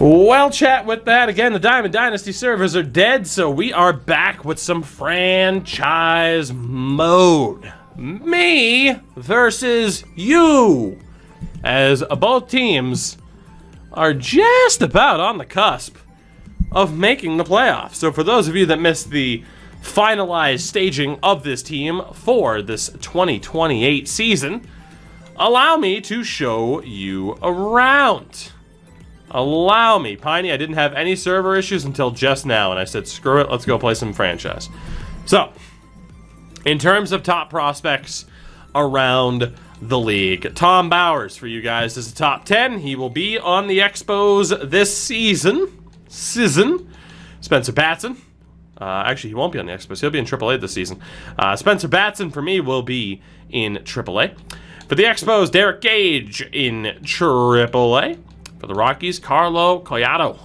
Well, chat, with that, again, the Diamond Dynasty servers are dead, so we are back with some franchise mode. Me versus you, as both teams are just about on the cusp of making the playoffs. So for those of you that missed the finalized staging of this team for this 2028 season, allow me to show you around. Allow me. Piney, I didn't have any server issues until just now, and I said, screw it, let's go play some franchise. So, in terms of top prospects around the league, Tom Bowers for you guys is a top 10. He will be on the Expos this season. Spencer Batson. Actually, he won't be on the Expos. He'll be in AAA this season. Spencer Batson, for me, will be in AAA. For the Expos, Derek Gage in AAA. For the Rockies, Carlo Collado,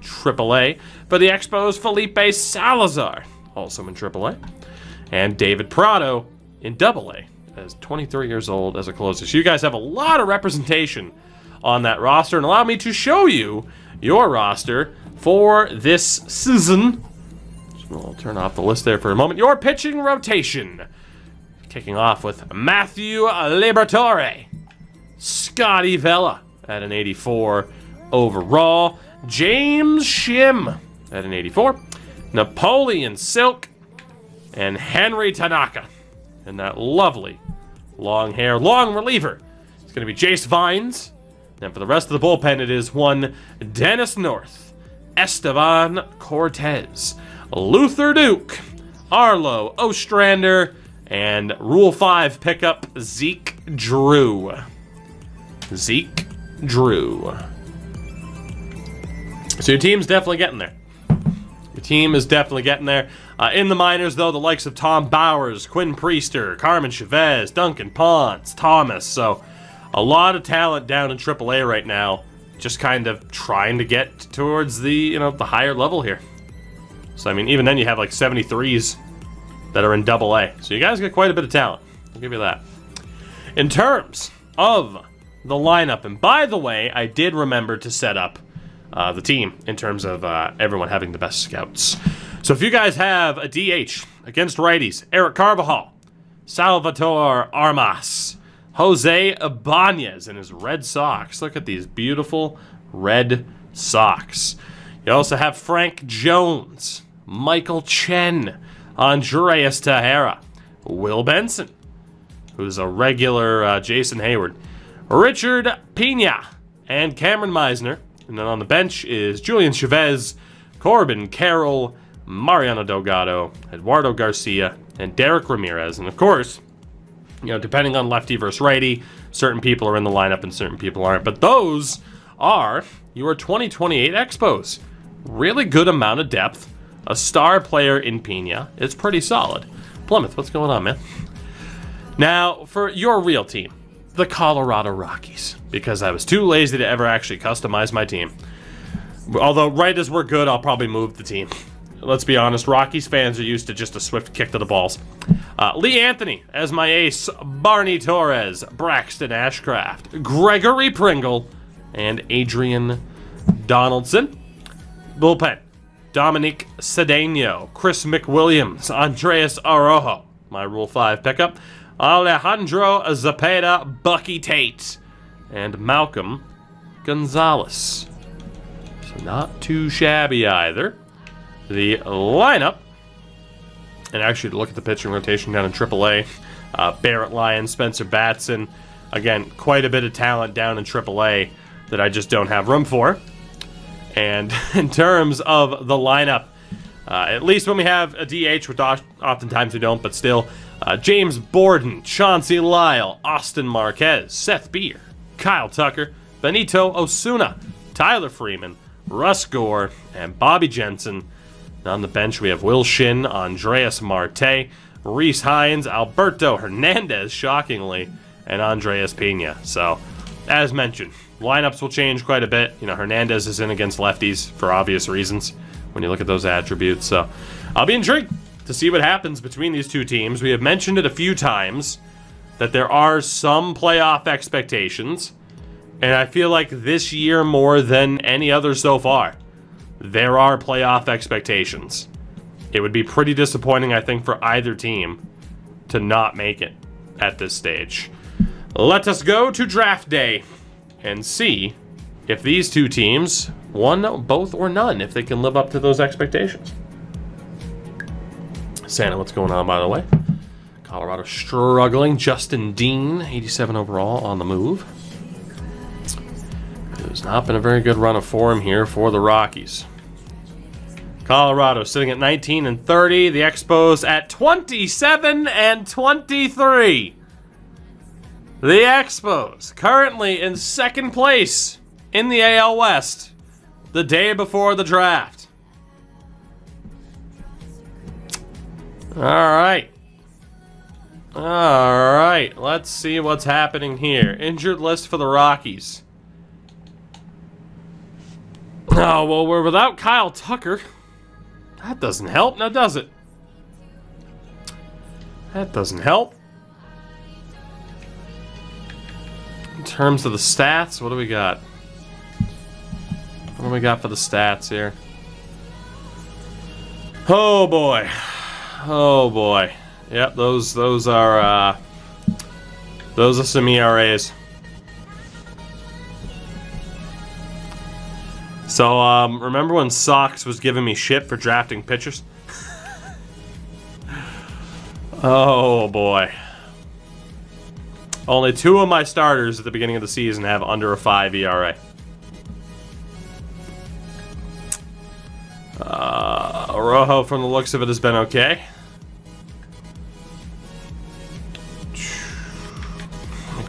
AAA. For the Expos, Felipe Salazar, also in AAA. And David Prado in AA, as 23 years old as a closer. So you guys have a lot of representation on that roster. And allow me to show you your roster for this season. So I'll turn off the list there for a moment. Your pitching rotation. Kicking off with Matthew Liberatore, Scotty Vela at an 84 overall, James Shim at an 84, Napoleon Silk, and Henry Tanaka. And that lovely long hair, long reliever, it's going to be Jace Vines. And for the rest of the bullpen, it is one Dennis North, Esteban Cortez, Luther Duke, Arlo Ostrander, and Rule 5 pickup Zeke Drew. Zeke Drew. So your team's definitely getting there. Your team is definitely getting there. In the minors, though, the likes of Tom Bowers, Quinn Priester, Carmen Chavez, Duncan Ponce, Thomas. So a lot of talent down in AAA right now, just kind of trying to get towards the, the higher level here. So, I mean, even then you have like 73s that are in AA. So you guys got quite a bit of talent. I'll give you that. In terms of the lineup, and by the way, I did remember to set up the team in terms of everyone having the best scouts. So if you guys have a DH against righties, Eric Carvajal, Salvatore Armas, Jose Ibanez in his red socks. Look at these beautiful red socks. You also have Frank Jones, Michael Chen, Andreas Tejera, Will Benson, who's a regular Jason Hayward, Richard Pena, and Cameron Meisner. And then on the bench is Julian Chavez, Corbin Carroll, Mariano Delgado, Eduardo Garcia, and Derek Ramirez. And of course, depending on lefty versus righty, certain people are in the lineup and certain people aren't. But those are your 2028 Expos. Really good amount of depth. A star player in Pena. It's pretty solid. Plymouth, what's going on, man? Now, for your real team, the Colorado Rockies, because I was too lazy to ever actually customize my team. Although right as we're good, I'll probably move the team. Let's be honest, Rockies fans are used to just a swift kick to the balls. Lee Anthony as my ace, Barney Torres, Braxton Ashcraft, Gregory Pringle, and Adrian Donaldson. Bullpen, Dominic Cedeno, Chris McWilliams, Andreas Araujo, my Rule 5 pickup, Alejandro Zapata, Bucky Tate, and Malcolm Gonzalez. So not too shabby either. The lineup, and actually to look at the pitching rotation down in AAA, Barrett Lyons, Spencer Batson, again, quite a bit of talent down in AAA that I just don't have room for. And in terms of the lineup, at least when we have a DH, which oftentimes we don't, but still, James Borden, Chauncey Lyle, Austin Marquez, Seth Beer, Kyle Tucker, Benito Osuna, Tyler Freeman, Russ Gore, and Bobby Jensen. On the bench, we have Will Shin, Andreas Marte, Reese Hines, Alberto Hernandez, shockingly, and Andreas Pena. So, as mentioned, lineups will change quite a bit. Hernandez is in against lefties for obvious reasons when you look at those attributes. So, I'll be intrigued to see what happens between these two teams. We have mentioned it a few times that there are some playoff expectations And I feel like this year more than any other so far, there are playoff expectations. It would be pretty disappointing, I think, for either team to not make it at this stage. Let us go to draft day and see if these two teams, one, both, or none, if they can live up to those expectations. Santa, what's going on, by the way? Colorado struggling. Justin Dean, 87 overall, on the move. It's not been a very good run of form here for the Rockies. Colorado sitting at 19-30. The Expos at 27-23. The Expos currently in second place in the AL West the day before the draft. All right. Let's see what's happening here. Injured list for the Rockies. Oh, well, we're without Kyle Tucker. That doesn't help, now does it? That doesn't help. In terms of the stats, what do we got? What do we got for the stats here? Oh boy. Oh boy. Yep, those are some ERAs. So, remember when Sox was giving me shit for drafting pitchers? Oh boy. Only 2 of my starters at the beginning of the season have under a 5 ERA. Rojo, from the looks of it, has been okay.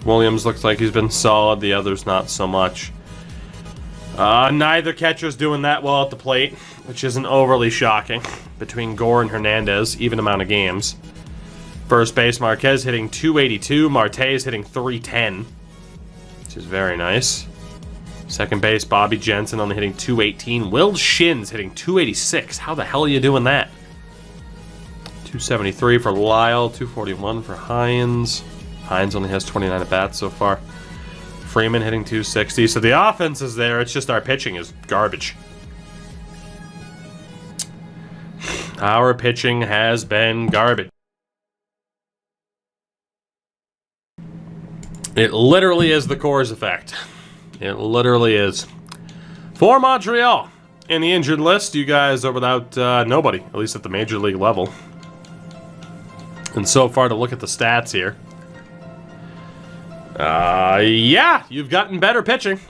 Williams looks like he's been solid. The others not so much. Neither catcher's doing that well at the plate, which isn't overly shocking. Between Gore and Hernandez, even amount of games. First base, Marquez hitting 282. Marte is hitting 310, which is very nice. Second base, Bobby Jensen only hitting 218. Will Shins hitting 286. How the hell are you doing that? 273 for Lyle, 241 for Hines. Hines only has 29 at-bats so far. Freeman hitting 260. So the offense is there. It's just our pitching is garbage. Our pitching has been garbage. It literally is the Coors effect. It literally is. For Montreal, in the injured list, you guys are without nobody, at least at the major league level. And so far, to look at the stats here, yeah, you've gotten better pitching.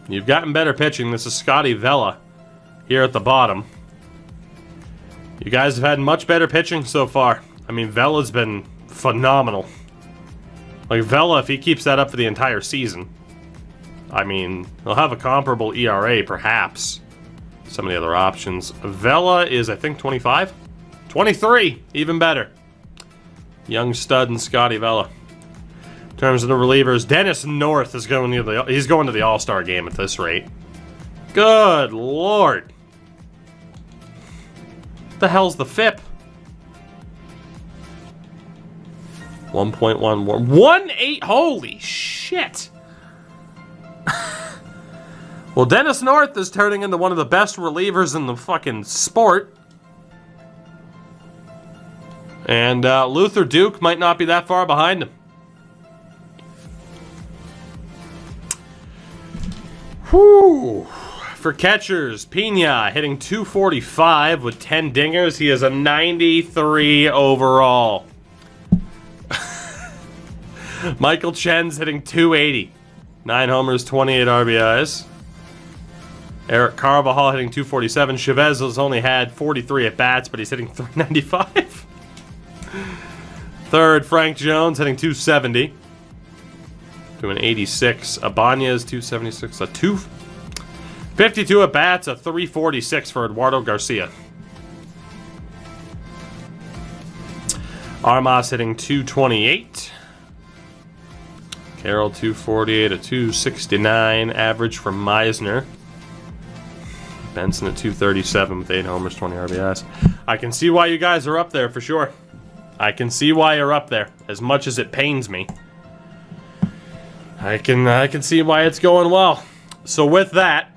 You've gotten better pitching. This is Scotty Vela here at the bottom. You guys have had much better pitching so far. I mean, Vela's been phenomenal. Like, Vela, if he keeps that up for the entire season, I mean, he'll have a comparable ERA, perhaps. Some of the other options. Vela is, I think, 25? 23! Even better. Young stud and Scotty Vela. In terms of the relievers, Dennis North is going to the All-Star game at this rate. Good Lord. What the hell's the FIP? 1.11. 18. Holy shit. Well, Dennis North is turning into one of the best relievers in the fucking sport. And Luther Duke might not be that far behind him. Whew. For catchers, Pena hitting 245 with 10 dingers. He is a 93 overall. Michael Chen's hitting 280. 9 homers, 28 RBIs. Eric Carvajal hitting 247. Chavez has only had 43 at-bats, but he's hitting 395. Third, Frank Jones hitting 270. To an 86. Abanez 276. A 252 at-bats, a 346 for Eduardo Garcia. Armas hitting 228. Carroll 248, a 269 average for Meisner. Benson at 237 with 8 homers, 20 RBIs. I can see why you guys are up there for sure. I can see why you're up there, as much as it pains me. I can see why it's going well. So with that,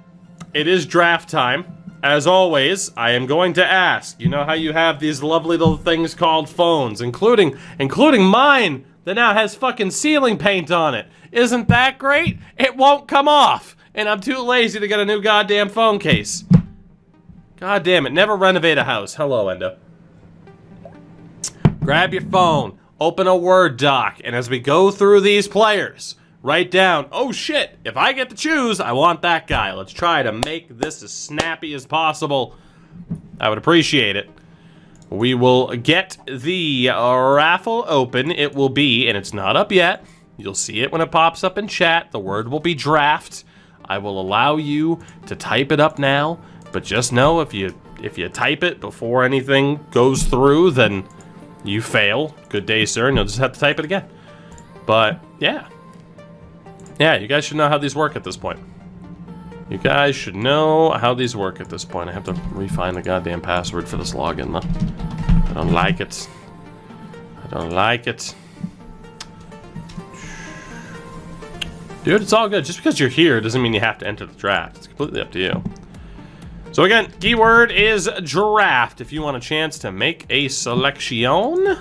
it is draft time. As always, I am going to ask, you know how you have these lovely little things called phones, including mine that now has fucking ceiling paint on it. Isn't that great? It won't come off, and I'm too lazy to get a new goddamn phone case. God damn it, never renovate a house. Hello, Endo. Grab your phone, open a Word doc, and as we go through these players, write down, oh shit, if I get to choose, I want that guy. Let's try to make this as snappy as possible. I would appreciate it. We will get the raffle open. It will be, and it's not up yet. You'll see it when it pops up in chat. The word will be draft. I will allow you to type it up now, but just know if you type it before anything goes through, then you fail. Good day, sir, and you'll just have to type it again. But yeah. Yeah, you guys should know how these work at this point. You guys should know how these work at this point. I have to refine the goddamn password for this login, though. I don't like it. I don't like it. Dude, it's all good. Just because you're here doesn't mean you have to enter the draft. It's completely up to you. So again, keyword is draft. If you want a chance to make a selection,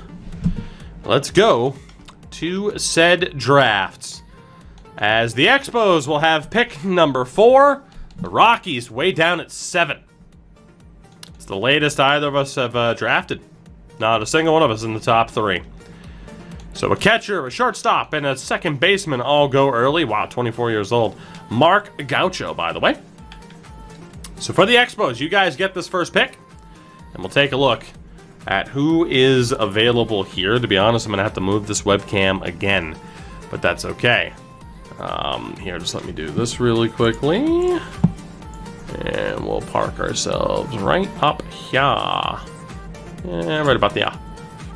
let's go to said drafts. As the Expos will have pick number 4, the Rockies way down at 7. It's the latest either of us have drafted. Not a single one of us in the top 3. So a catcher, a shortstop, and a second baseman all go early. Wow, 24 years old. Mark Gaucho, by the way. So for the Expos, you guys get this first pick, and we'll take a look at who is available here. To be honest, I'm going to have to move this webcam again, but that's okay. Here, just let me do this really quickly. And we'll park ourselves right up here. Yeah, right about there.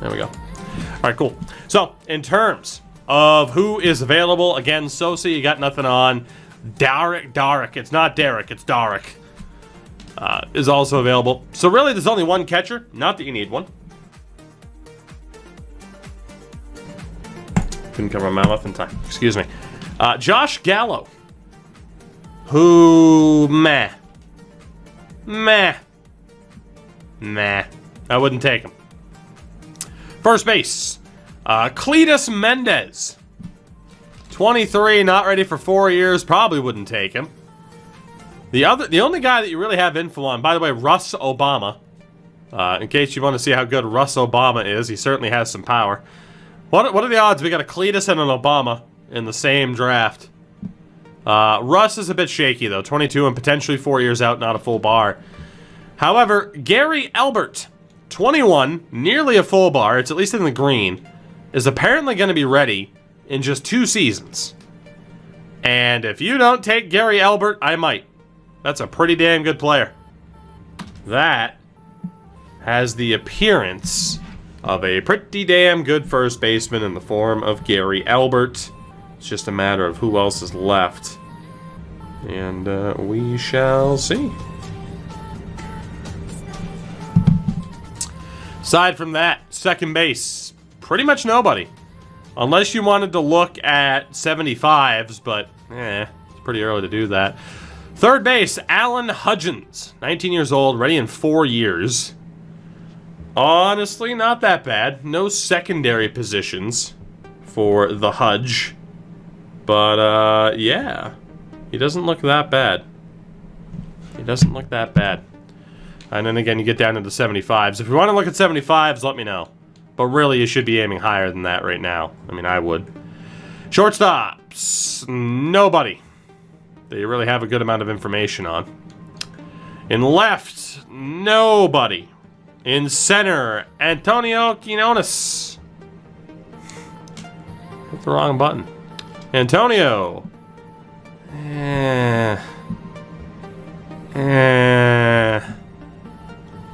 There we go. All right, cool. So, in terms of who is available, again, Sosa, you got nothing on. Darek, it's not Derek, it's Darek, is also available. So really, there's only one catcher. Not that you need one. Couldn't cover my mouth in time. Excuse me. Josh Gallo, who, meh. I wouldn't take him. First base, Cletus Mendez, 23, not ready for 4 years, probably wouldn't take him. The only guy that you really have info on, by the way, Russ Obama. In case you want to see how good Russ Obama is, he certainly has some power. What are the odds we got a Cletus and an Obama in the same draft? Russ is a bit shaky, though. 22 and potentially 4 years out, not a full bar. However, Gary Albert, 21, nearly a full bar, it's at least in the green, is apparently going to be ready in just 2 seasons. And if you don't take Gary Albert, I might. That's a pretty damn good player. That has the appearance of a pretty damn good first baseman in the form of Gary Albert. It's just a matter of who else is left. And we shall see. Aside from that, second base, pretty much nobody. Unless you wanted to look at 75s, but it's pretty early to do that. Third base, Alan Hudgens, 19 years old, ready in 4 years. Honestly, not that bad. No secondary positions for the Hudge. But, yeah. He doesn't look that bad. He doesn't look that bad. And then again, you get down into 75s. If you want to look at 75s, let me know. But really, you should be aiming higher than that right now. I mean, I would. Shortstops, nobody that you really have a good amount of information on. In left, nobody. In center, Antonio Quinones. Hit the wrong button. Antonio.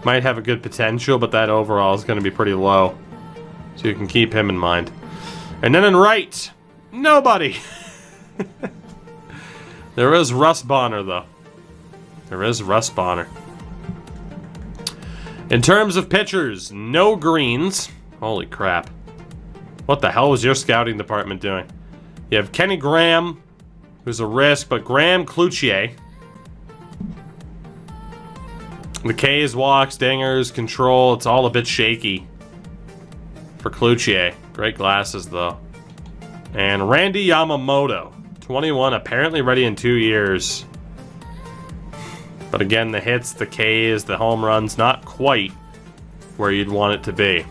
Might have a good potential, but that overall is going to be pretty low. So you can keep him in mind. And then in right, nobody. There is Russ Bonner, though. There is Russ Bonner. In terms of pitchers, no greens. Holy crap. What the hell was your scouting department doing? You have Kenny Graham, who's a risk, but Graham Cloutier. The K's, walks, dingers, control. It's all a bit shaky for Cloutier. Great glasses, though. And Randy Yamamoto, 21, apparently ready in 2 years. But again, the hits, the Ks, the home runs, not quite where you'd want it to be.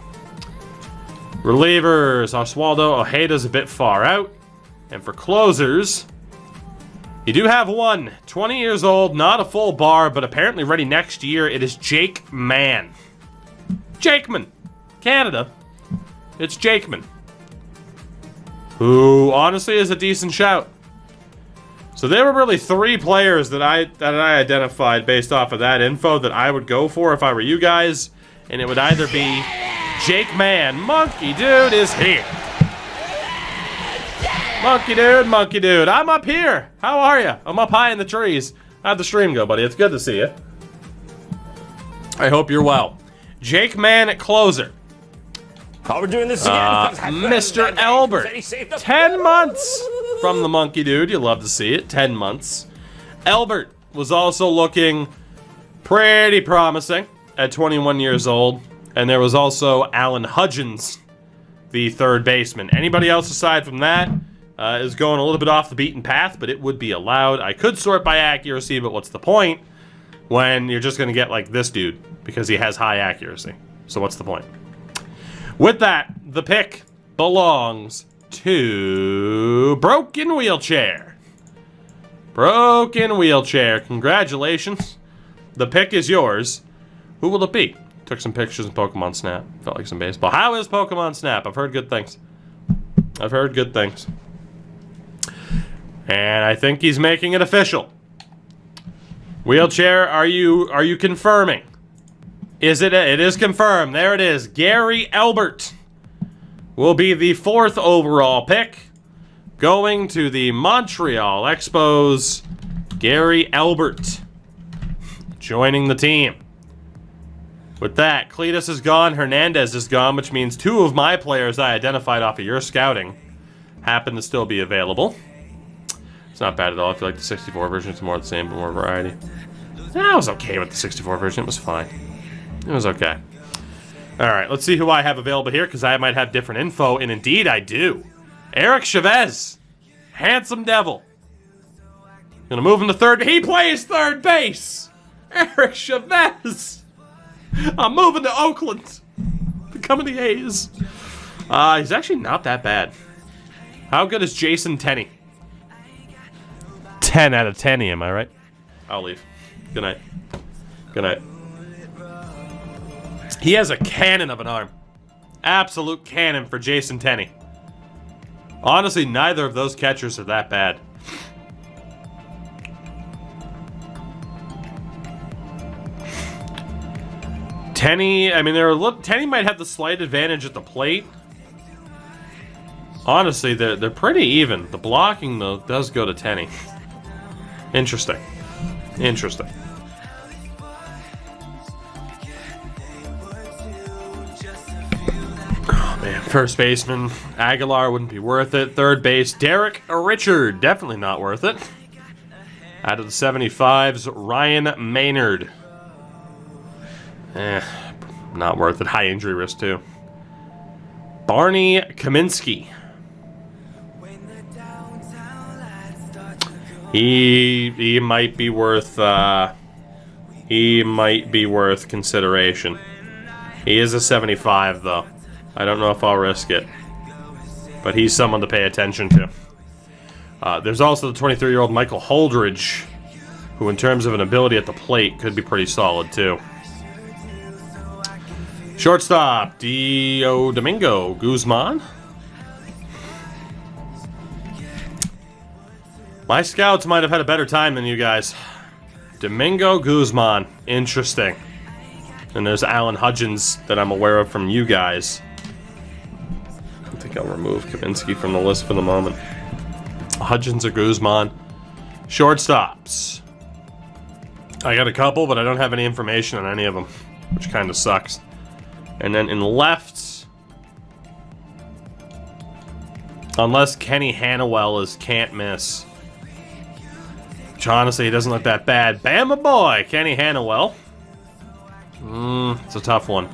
Relievers, Oswaldo Ojeda's a bit far out. And for closers, you do have one, 20 years old, not a full bar, but apparently ready next year. It is Jake Mann. Jakeman, Canada. It's Jakeman, who honestly is a decent shout. So there were really 3 players that I identified based off of that info that I would go for if I were you guys, and it would either be Jake Mann. Monkey Dude is here. Monkey Dude, I'm up here. How are you? I'm up high in the trees. How'd the stream go, buddy? It's good to see you. I hope you're well. Jake Mann at closer. Oh, we're doing this again. Mr. Albert, 10 months from the Monkey Dude. You love to see it. 10 months. Albert was also looking pretty promising at 21 years old. And there was also Alan Hudgens, the third baseman. Anybody else aside from that is going a little bit off the beaten path, but it would be allowed. I could sort by accuracy, but what's the point when you're just going to get like this dude because he has high accuracy? So what's the point? With that, the pick belongs to Broken Wheelchair. Broken Wheelchair, congratulations. The pick is yours. Who will it be? Took some pictures of Pokemon Snap. Felt like some baseball. How is Pokemon Snap? I've heard good things. I've heard good things. And I think he's making it official. Wheelchair, are you confirming? Is it? It is confirmed. There it is. Gary Albert will be the 4th overall pick, going to the Montreal Expos. Gary Albert joining the team. With that, Cletus is gone, Hernandez is gone, which means 2 of my players I identified off of your scouting happen to still be available. It's not bad at all. I feel like the 64 version is more the same, but more variety. I was okay with the 64 version. It was fine. It was okay. Alright, let's see who I have available here, because I might have different info, and indeed I do. Eric Chavez. Handsome devil. Gonna move him to third. He plays third base! Eric Chavez! I'm moving to Oakland. Becoming the A's. He's actually not that bad. How good is Jason Tenney? 10 out of 10, am I right? I'll leave. Good night. Good night. He has a cannon of an arm. Absolute cannon for Jason Tenney. Honestly, neither of those catchers are that bad. Tenney, I mean, Tenney might have the slight advantage at the plate. Honestly, they're pretty even. The blocking, though, does go to Tenney. Interesting. Interesting. Oh, man. First baseman, Aguilar wouldn't be worth it. Third base, Derek Richard. Definitely not worth it. Out of the 75s, Ryan Maynard. Not worth it. High injury risk, too. Barney Kaminsky. He might be worth consideration. He is a 75 though. I don't know if I'll risk it. But he's someone to pay attention to. There's also the 23-year-old Michael Holdridge, who in terms of an ability at the plate could be pretty solid too. Shortstop, Domingo Guzman. My scouts might have had a better time than you guys. Domingo Guzman. Interesting. And there's Alan Hudgens that I'm aware of from you guys. I think I'll remove Kaminsky from the list for the moment. Hudgens or Guzman. Shortstops. I got a couple, but I don't have any information on any of them, which kind of sucks. And then in left, Unless Kenny Hanawell is can't miss. Which honestly, he doesn't look that bad. Bama boy, Kenny Hanawell. It's a tough one.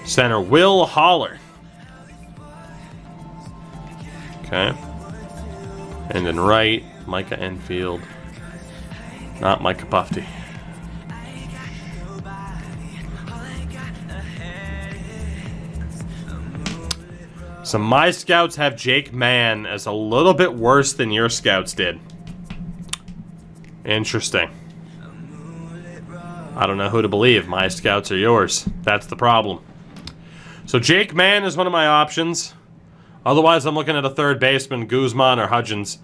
Center, Will Haller. Okay. And then right, Micah Enfield. Not Micah Puffy. So my scouts have Jake Mann as a little bit worse than your scouts did. Interesting. I don't know who to believe. My scouts or yours. That's the problem. So Jake Mann is one of my options. Otherwise, I'm looking at a third baseman, Guzman or Hudgens.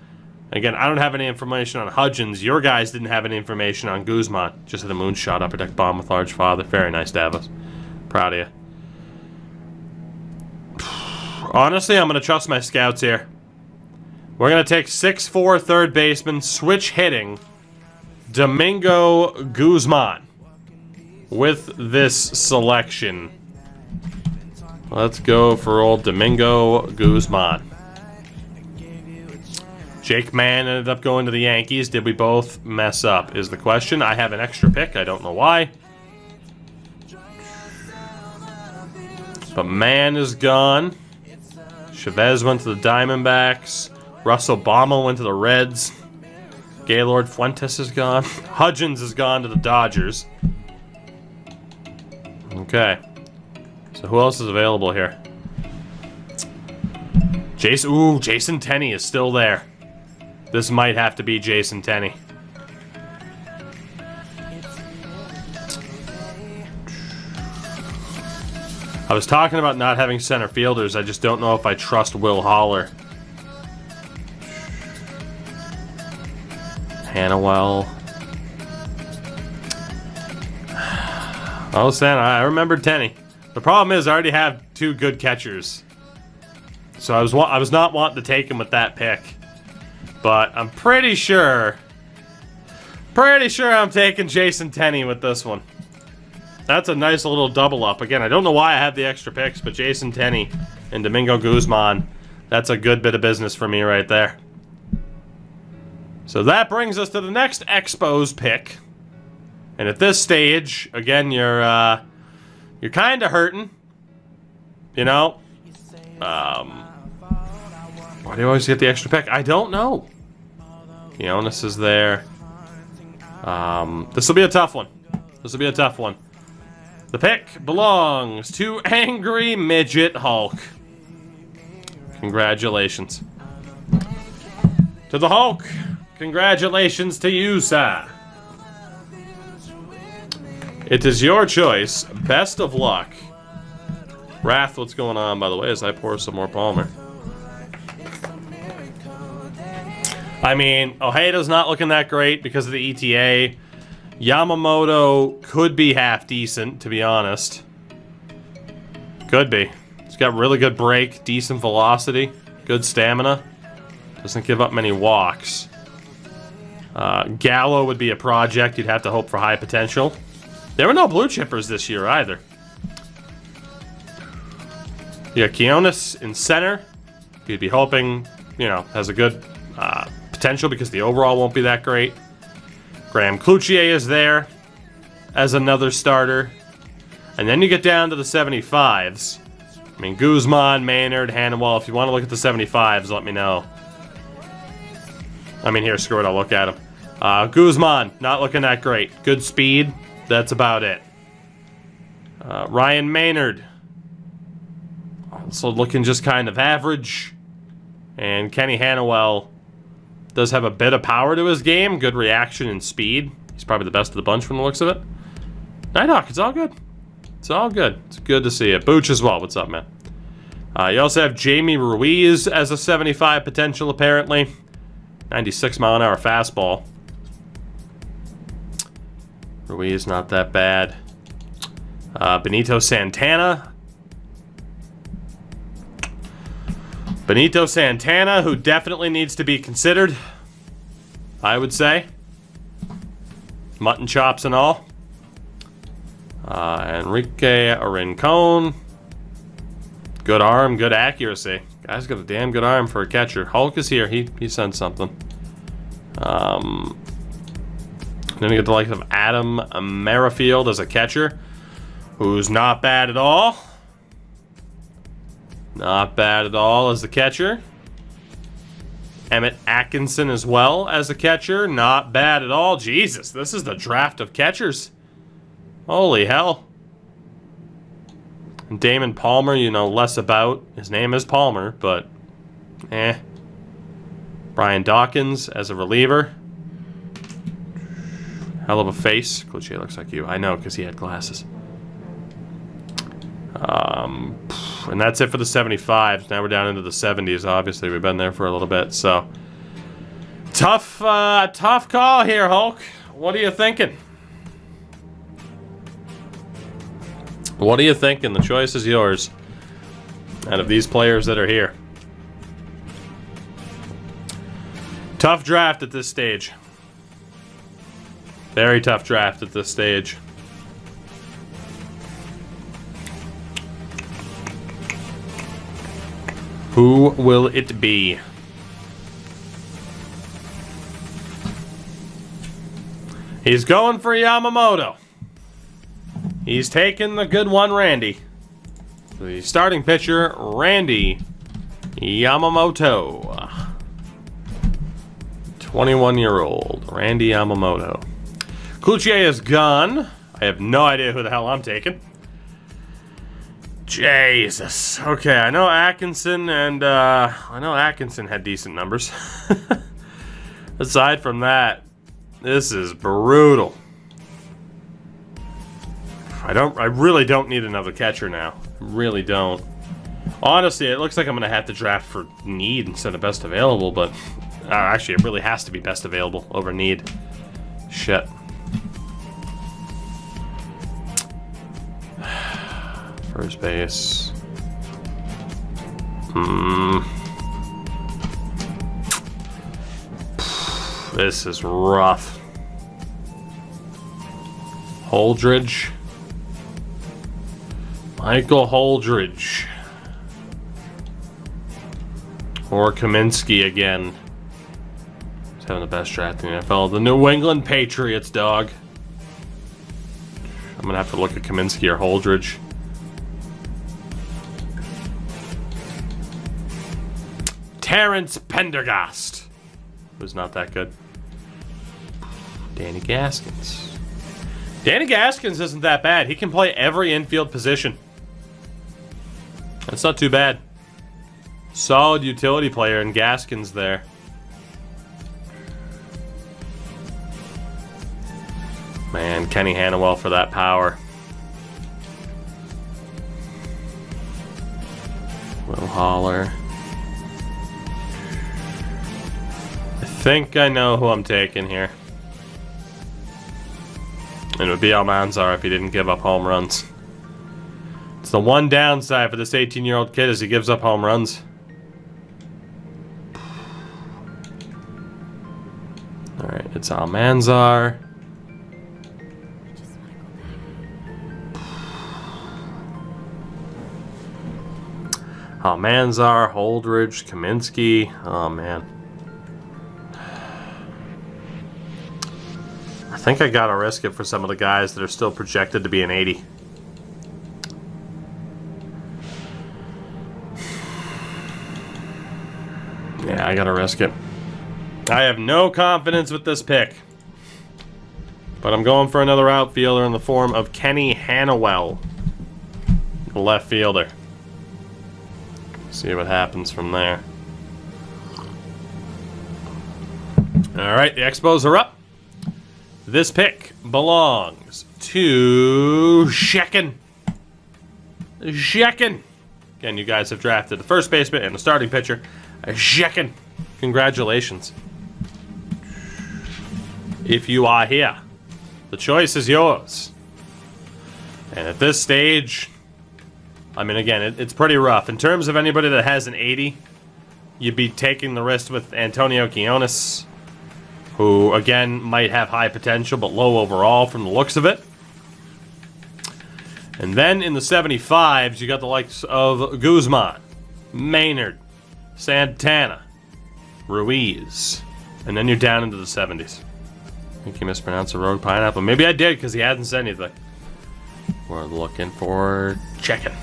Again, I don't have any information on Hudgens. Your guys didn't have any information on Guzman. Just hit a moonshot, upper deck bomb with large father. Very nice, Davos. Proud of you. Honestly, I'm going to trust my scouts here. We're going to take 6'4" third baseman, switch hitting, Domingo Guzman with this selection. Let's go for old Domingo Guzman. Jake Mann ended up going to the Yankees. Did we both mess up is the question. I have an extra pick. I don't know why. But Mann is gone. Chavez went to the Diamondbacks. Russell Baumel went to the Reds. Gaylord Fuentes is gone. Hudgens is gone to the Dodgers. Okay. So who else is available here? Jason Tenney is still there. This might have to be Jason Tenney. I was talking about not having center fielders. I just don't know if I trust Will Haller. Hanawell. Oh, Santa, I remembered Tenney. The problem is I already have two good catchers. So I was not wanting to take him with that pick. But I'm pretty sure I'm taking Jason Tenney with this one. That's a nice little double up. Again, I don't know why I have the extra picks, but Jason Tenney and Domingo Guzman, that's a good bit of business for me right there. So that brings us to the next Expos pick. And at this stage, again, you're kind of hurting. You know? Why do you always get the extra pick? I don't know. Jonas is there. This will be a tough one. The pick belongs to Angry Midget Hulk. Congratulations. To the Hulk. Congratulations to you, sir. It is your choice. Best of luck. Wrath, what's going on, by the way, as I pour some more Palmer? I mean, Ojeda's not looking that great because of the ETA. Yamamoto could be half decent, to be honest. Could be. He's got really good break, decent velocity, good stamina. Doesn't give up many walks. Gallo would be a project. You'd have to hope for high potential. There were no blue chippers this year either. You got Quinones in center. You'd be hoping, has a good potential because the overall won't be that great. Graham Cloutier is there as another starter. And then you get down to the 75s. I mean, Guzman, Maynard, Hanawell. If you want to look at the 75s, let me know. I mean, here, screw it, I'll look at him. Guzman, not looking that great. Good speed, that's about it. Ryan Maynard, also looking just kind of average. And Kenny Hanawell does have a bit of power to his game. Good reaction and speed. He's probably the best of the bunch from the looks of it. Nighthawk, it's all good. It's all good. It's good to see it. Booch as well. What's up, man? You also have Jamie Ruiz as a 75 potential, apparently. 96-mile-an-hour fastball. Ruiz, not that bad. Benito Santana. Benito Santana, who definitely needs to be considered, I would say. Mutton chops and all. Enrique Rincon. Good arm, good accuracy. Guy's got a damn good arm for a catcher. Hulk is here. He sent something. Then you get the likes of Adam Merrifield as a catcher, who's not bad at all. Not bad at all as the catcher. Emmett Atkinson as well as a catcher. Not bad at all. Jesus, this is the draft of catchers. Holy hell. And Damon Palmer, you know less about. His name is Palmer, but Brian Dawkins as a reliever. Hell of a face. Cloutier looks like you. I know, because he had glasses. And that's it for the 75s. Now we're down into the 70s, obviously. We've been there for a little bit, so... Tough call here, Hulk. What are you thinking? What are you thinking? The choice is yours. Out of these players that are here. Tough draft at this stage. Very tough draft at this stage. Who will it be? He's going for Yamamoto. He's taking the good one, Randy. The starting pitcher, Randy Yamamoto. 21-year-old Randy Yamamoto. Cloutier is gone. I have no idea who the hell I'm taking. Jesus. Okay, I know Atkinson had decent numbers. Aside from that, this is brutal. I really don't need another catcher now. Really don't. Honestly, it looks like I'm gonna have to draft for need instead of best available, but actually it really has to be best available over need. Shit. First base. This is rough. Holdridge. Michael Holdridge. Or Kaminsky again. He's having the best draft in the NFL. The New England Patriots, dog. I'm gonna have to look at Kaminsky or Holdridge. Terrence Pendergast. Who's not that good. Danny Gaskins. Danny Gaskins isn't that bad. He can play every infield position. That's not too bad. Solid utility player in Gaskins there. Man, Kenny Hannawell for that power. Will Holler. I think I know who I'm taking here. It would be Almanzar if he didn't give up home runs. It's the one downside for this 18-year-old kid is he gives up home runs. Alright, it's Almanzar. Almanzar, Holdridge, Kaminsky. Oh, man. I think I gotta risk it for some of the guys that are still projected to be an 80. Yeah, I gotta risk it. I have no confidence with this pick. But I'm going for another outfielder in the form of Kenny Hannawell. The left fielder. See what happens from there. Alright, the Expos are up. This pick belongs to Shekin. Shekin. Again, you guys have drafted the first baseman and the starting pitcher. Shekin. Congratulations. If you are here, the choice is yours. And at this stage, I mean, again, it's pretty rough. In terms of anybody that has an 80, you'd be taking the risk with Antonio Quinones, who, again, might have high potential, but low overall from the looks of it. And then in the 75s, you got the likes of Guzman, Maynard, Santana, Ruiz, and then you're down into the 70s. I think you mispronounced the rogue pineapple. Maybe I did because he hadn't said anything. We're looking for chicken.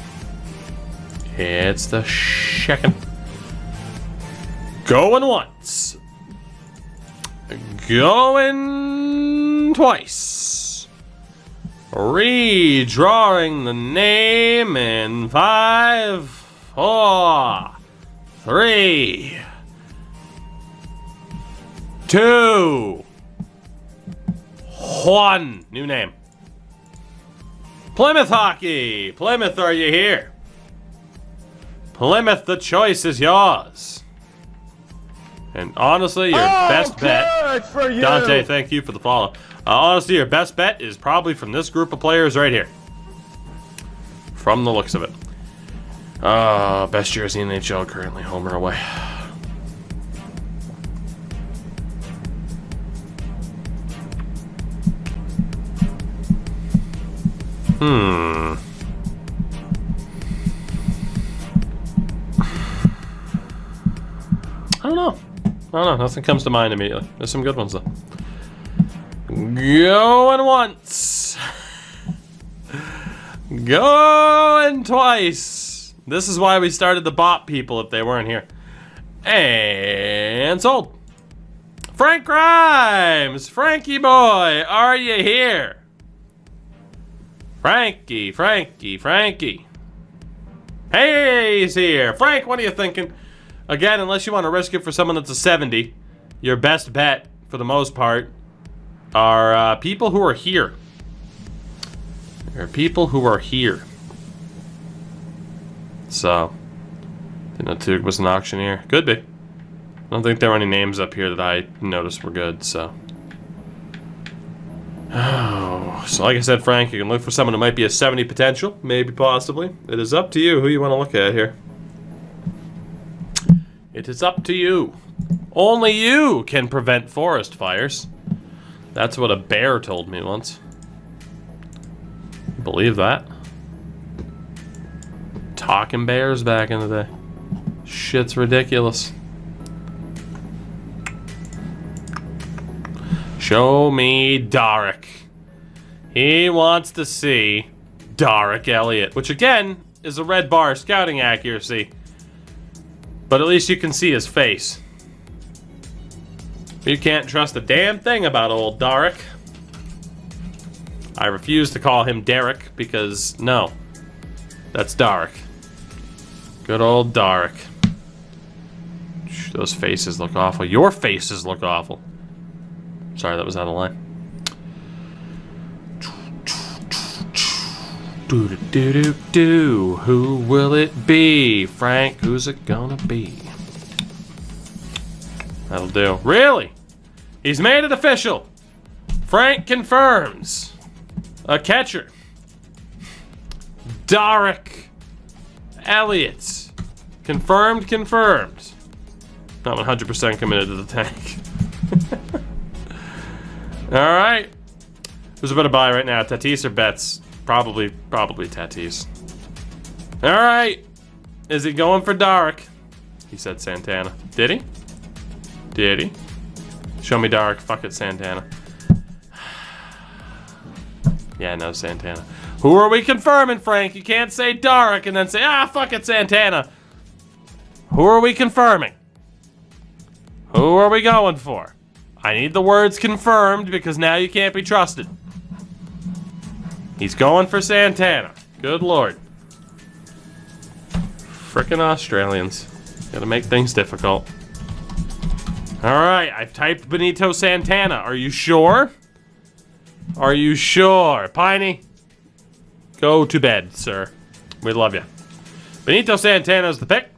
It's the chicken. Going once. Going twice. Redrawing the name in 5, 4, 3, 2, 1. New name. Plymouth Hockey. Plymouth, are you here? Plymouth, the choice is yours. And honestly, your best bet. For you. Dante, thank you for the follow. Honestly, your best bet is probably from this group of players right here. From the looks of it. Best jersey in the NHL currently, home or away. I don't know. Nothing comes to mind immediately. There's some good ones, though. Going once. Going twice. This is why we started the bot people if they weren't here. And sold. Frank Grimes. Frankie boy, are you here? Frankie. Hey, he's here. Frank, what are you thinking? Again, unless you want to risk it for someone that's a 70, your best bet, for the most part, are people who are here. There are people who are here. So, didn't know Tug was an auctioneer. Could be. I don't think there were any names up here that I noticed were good, so. Oh, so like I said, Frank, you can look for someone who might be a 70 potential, maybe, possibly. It is up to you who you want to look at here. It is up to you. Only you can prevent forest fires. That's what a bear told me once. Believe that? Talking bears back in the day. Shit's ridiculous. Show me Darick. He wants to see Darick Elliott, which again is a red bar scouting accuracy. But at least you can see his face. You can't trust a damn thing about old Darick. I refuse to call him Derek because, no. That's Darick. Good old Darick. Those faces look awful. Your faces look awful. Sorry, that was out of line. Do-do-do-do-do. Who will it be? Frank, who's it gonna be? That'll do. Really? He's made it official. Frank confirms. A catcher. Darick Elliott. Confirmed. Not 100% committed to the tank. Alright. Who's about to buy right now? Tatis or Betts? Probably Tatis. Alright. Is he going for Darick? He said Santana. Did he? Show me Darick. Fuck it, Santana. Yeah, no, Santana. Who are we confirming, Frank? You can't say Darick and then say, fuck it, Santana. Who are we confirming? Who are we going for? I need the words confirmed because now you can't be trusted. He's going for Santana. Good lord. Frickin' Australians. Gotta make things difficult. Alright, I've typed Benito Santana. Are you sure? Are you sure? Piney, go to bed, sir. We love you. Benito Santana's the pick.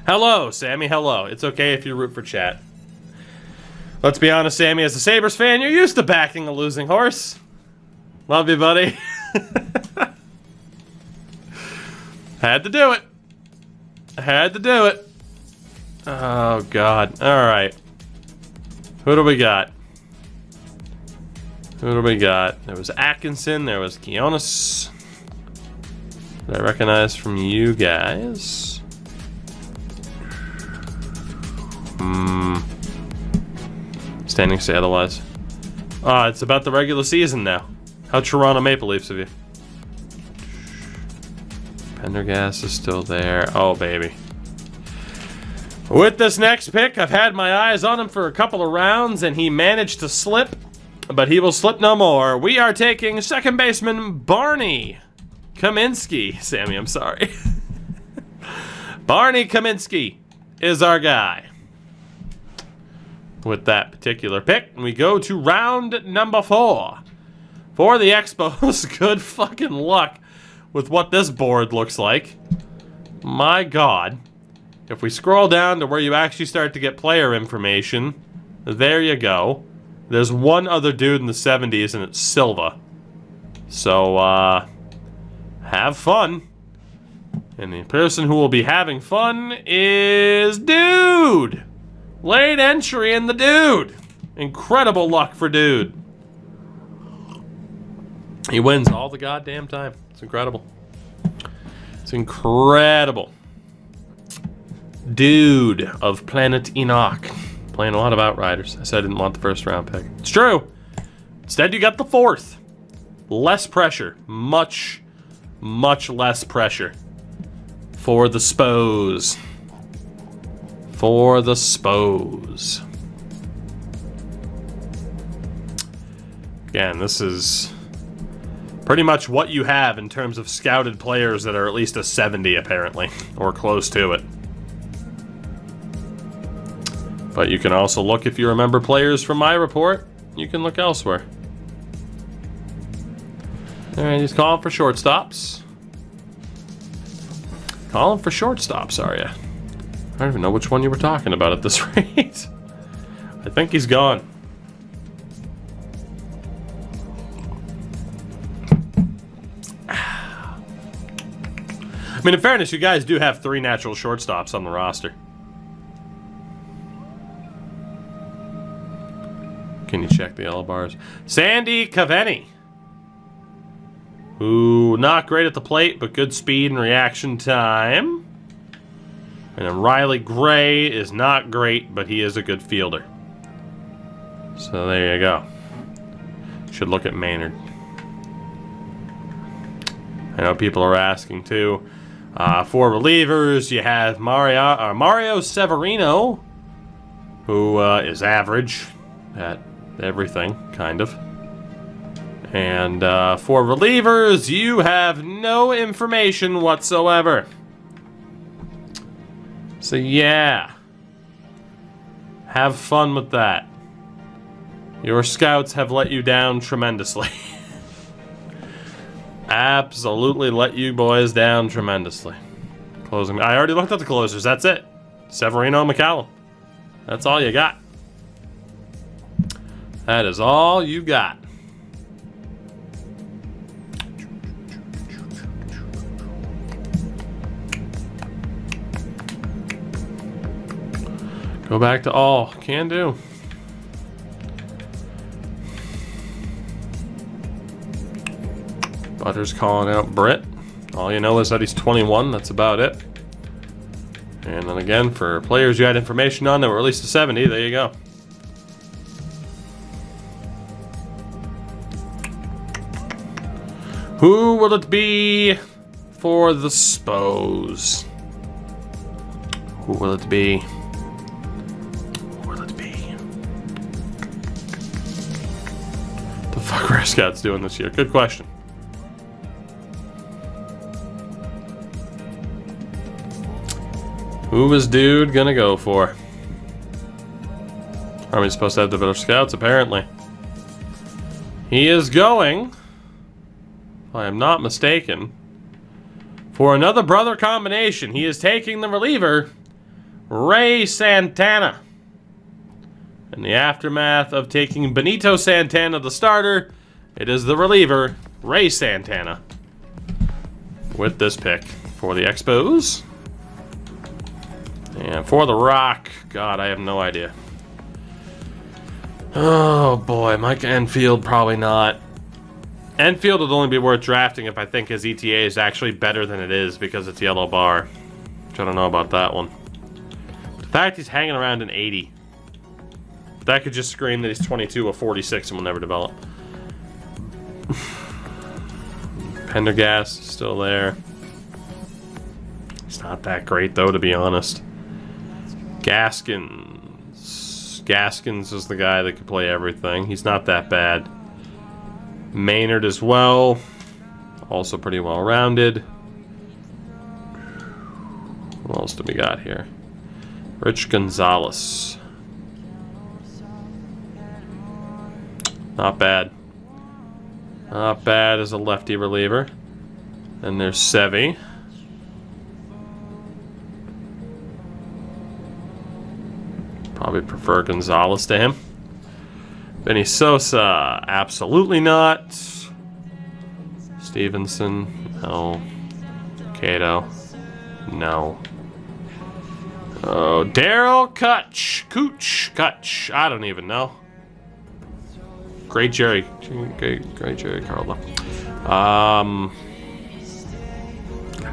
Hello, Sammy. Hello. It's okay if you root for chat. Let's be honest, Sammy, as a Sabres fan, you're used to backing a losing horse. Love you, buddy. Had to do it. Oh, God. All right. Who do we got? There was Atkinson. There was Kionis. That I recognize from you guys. Standings say otherwise. It's about the regular season now. How Toronto Maple Leafs of you? Pendergast is still there. Oh, baby. With this next pick, I've had my eyes on him for a couple of rounds, and he managed to slip, but he will slip no more. We are taking second baseman Barney Kaminsky. Sammy, I'm sorry. Barney Kaminsky is our guy. With that particular pick, we go to round number 4. For the Expos, good fucking luck with what this board looks like. My God. If we scroll down to where you actually start to get player information, there you go. There's one other dude in the 70s, and it's Silva. So, have fun. And the person who will be having fun is Dude! Late entry in the Dude. Incredible luck for Dude. He wins all the goddamn time. It's incredible. It's incredible. Dude of Planet Enoch. Playing a lot of Outriders. I said I didn't want the first round pick. It's true. Instead, you got the 4th. Less pressure. Much, much less pressure. For the Spos. For the Spos. Again, this is pretty much what you have in terms of scouted players that are at least a 70, apparently. Or close to it. But you can also look, if you remember players from my report, you can look elsewhere. Alright, he's calling for shortstops. Calling for shortstops, are you? I don't even know which one you were talking about at this rate. I think he's gone. I mean, in fairness, you guys do have 3 natural shortstops on the roster. Can you check the yellow bars? Sandy Cavani. Who, not great at the plate, but good speed and reaction time. And then Riley Gray is not great, but he is a good fielder. So there you go. Should look at Maynard. I know people are asking too. For relievers, you have Mario Severino, who is average at everything, kind of. And for relievers, you have no information whatsoever. So yeah, have fun with that. Your scouts have let you down tremendously. Absolutely let you boys down tremendously. Closing. I already looked at the closers. That's it. Severino and McCallum. That's all you got. That is all you got. Go back to all. Can do. Butter's calling out Britt. All you know is that he's 21. That's about it. And then again, for players you had information on that were at least a 70, there you go. Who will it be for the Spos? Who will it be? Who will it be? The fuck are our scouts doing this year? Good question. Who is Dude gonna go for? Are we supposed to have the better scouts? Apparently. He is going, if I am not mistaken, for another brother combination. He is taking the reliever, Ray Santana. In the aftermath of taking Benito Santana, the starter, it is the reliever, Ray Santana, with this pick for the Expos. And for the Rock, God, I have no idea. Oh boy, Mike Enfield, probably not. Enfield would only be worth drafting if I think his ETA is actually better than it is because it's yellow bar. Which I don't know about that one. The fact he's hanging around an 80 That could just scream that he's 22 or 46 and will never develop. Pendergast still there. He's not that great, though, to be honest. Gaskins. Gaskins is the guy that could play everything. He's not that bad. Maynard as well. Also pretty well-rounded. What else do we got here? Rich Gonzalez. Not bad. Not bad as a lefty reliever. Then there's Sevy. Probably prefer Gonzalez to him. Benny Sosa, absolutely not. Stevenson, no. Cato, no. Oh, Daryl Kutch. I don't even know. Great Jerry Carlo.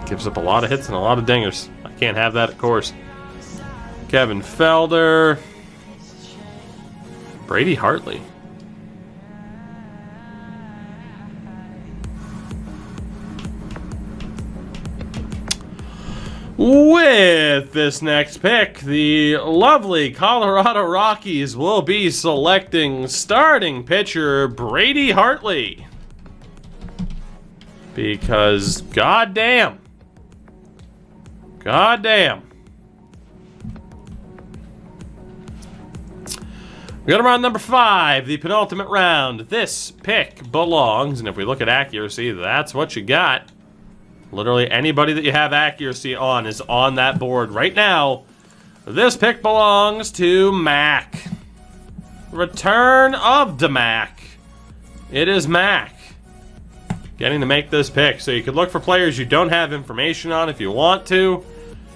Gives up a lot of hits and a lot of dingers. I can't have that, of course. Kevin Felder. Brady Hartley. With this next pick, the lovely Colorado Rockies will be selecting starting pitcher Brady Hartley. Because, goddamn. We got around number 5, the penultimate round. This pick belongs, and if we look at accuracy, that's what you got. Literally anybody that you have accuracy on is on that board right now. This pick belongs to Mac. Return of the Mac. It is Mac getting to make this pick. So you could look for players you don't have information on if you want to.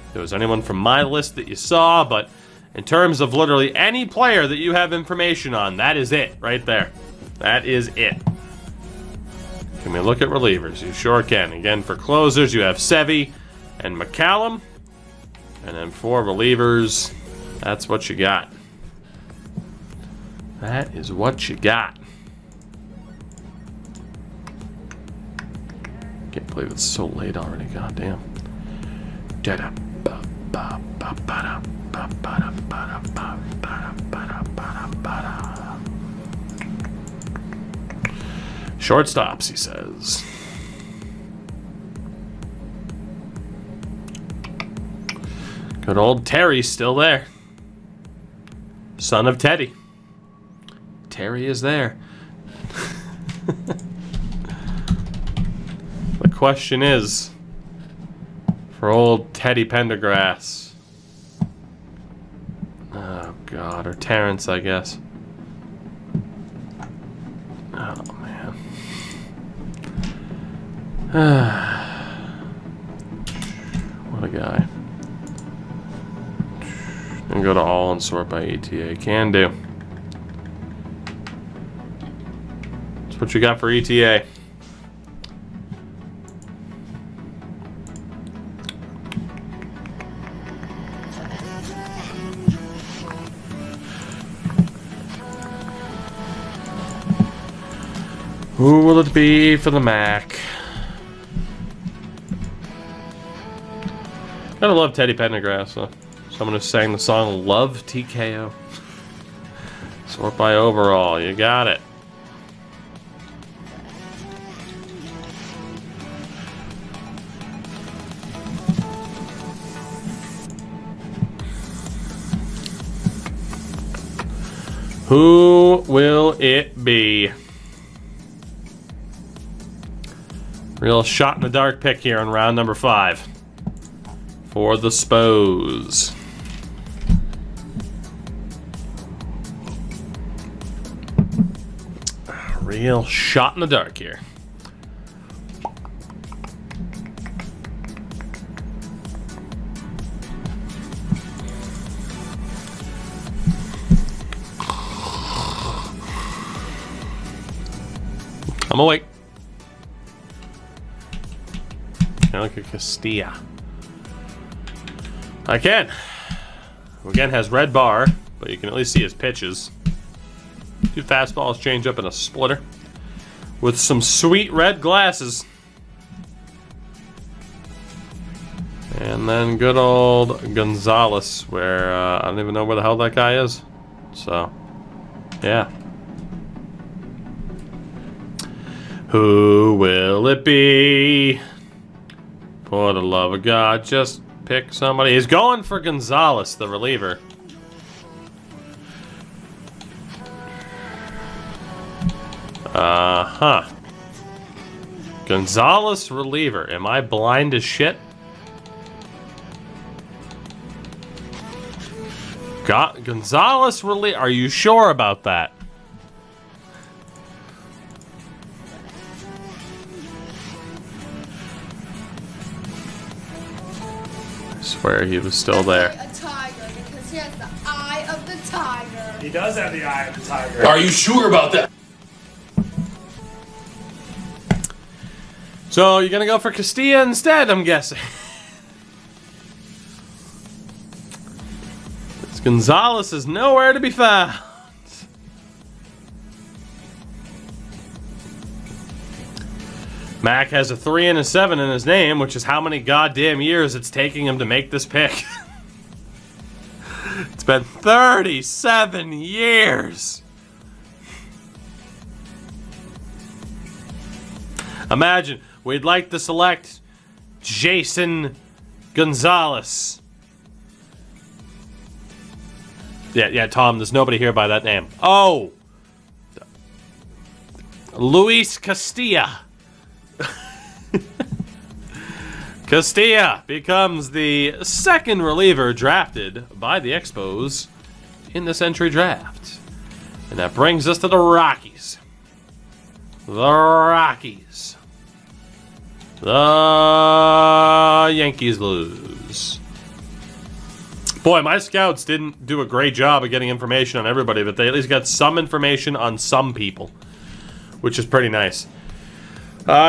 If there was anyone from my list that you saw, but in terms of literally any player that you have information on, that is it right there. That is it. Can we look at relievers? You sure can. Again, for closers, you have Sevy and McCallum. And then for relievers, that's what you got. That is what you got. Can't believe it's so late already. Goddamn. Shortstops, he says. Good old Terry's still there. Son of Teddy. Terry is there. The question is, for old Teddy Pendergrass. Oh, God. Or Terrence, I guess. Oh, man. What a guy. And go to all and sort by ETA. Can do. That's what you got for ETA. Who will it be for the Mac? Gotta love Teddy Pendergrass, though. Someone who sang the song Love TKO. Sort by overall. You got it. Who will it be? Real shot in the dark pick here in round number 5 for the Spos. Real shot in the dark here. I'm awake. Can I look at Castilla? I can. Again, has red bar, but you can at least see his pitches. fastballs, changeup, and a splitter. With some sweet red glasses. And then good old Gonzalez, where I don't even know where the hell that guy is. So, yeah. Who will it be? For the love of God, just pick somebody. He's going for Gonzalez, the reliever. Gonzalez reliever. Am I blind as shit? Gonzalez reliever. Are you sure about that? I swear he was still there. A tiger because he has the eye of the tiger. He does have the eye of the tiger. Are you sure about that? So you're gonna go for Castilla instead, I'm guessing. This Gonzalez is nowhere to be found. Mac has a 3 and a 7 in his name, which is how many goddamn years it's taking him to make this pick. It's been 37 years. Imagine, we'd like to select Jason Gonzalez. Yeah, Tom, there's nobody here by that name. Oh! Luis Castilla. Castilla becomes the second reliever drafted by the Expos in this entry draft. And that brings us to the Rockies. The Rockies. The Yankees lose. Boy, my scouts didn't do a great job of getting information on everybody, but they at least got some information on some people, which is pretty nice.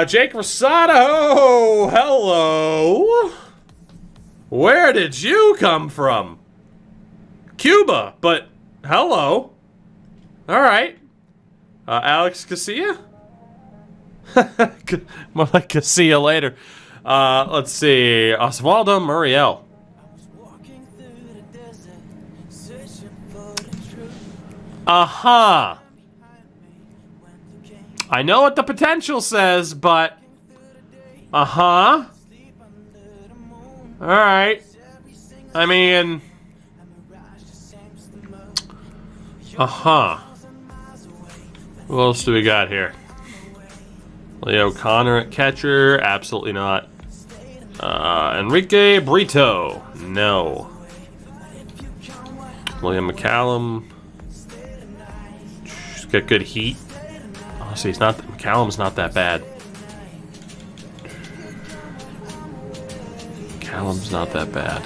Jake Rosado, hello. Where did you come from? Cuba, but hello. All right. Alex Casilla? More like Casilla later. Let's see. Osvaldo Muriel. Uh-huh. I know what the potential says, but... Uh-huh. Alright. I mean... Uh-huh. What else do we got here? Leo Connor at catcher? Absolutely not. Enrique Brito? No. William McCallum? He's got good heat. Honestly, he's not. McCallum's not that bad. McCallum's not that bad.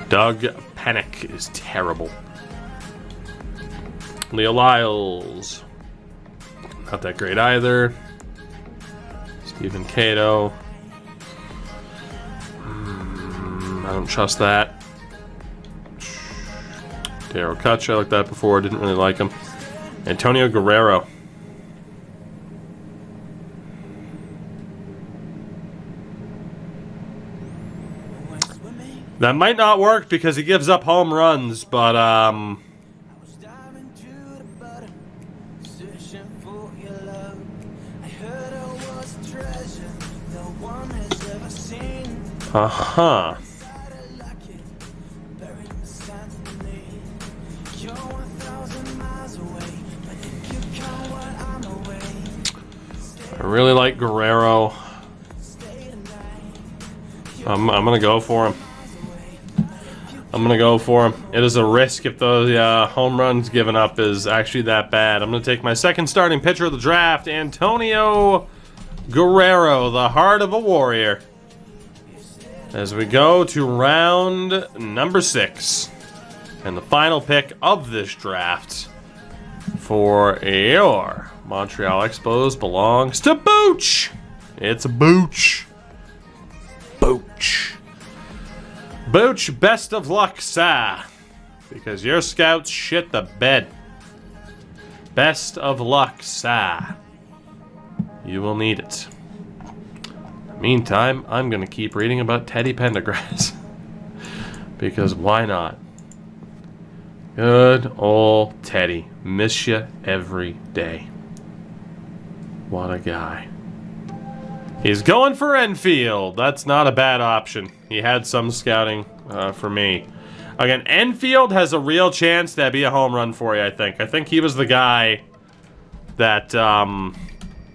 Doug Pennick is terrible. Leo Lyles, not that great either. Stephen Cato. I don't trust that. Darryl Kutch, I looked at before, didn't really like him. Antonio Guerrero. That might not work because he gives up home runs, but uh-huh. I really like Guerrero. I'm gonna go for him. It is a risk if the home runs given up is actually that bad. I'm gonna take my second starting pitcher of the draft, Antonio Guerrero, the heart of a warrior. As we go to round number 6. And the final pick of this draft for your Montreal Expos belongs to Booch. It's Booch. Booch. Booch, best of luck, sir. because your scouts shit the bed. Best of luck, sir. You will need it. Meantime, I'm going to keep reading about Teddy Pendergrass. Because why not? Good old Teddy. Miss you every day. What a guy. He's going for Enfield. That's not a bad option. He had some scouting for me. Again, Enfield has a real chance to be a home run for you, I think. I think he was the guy that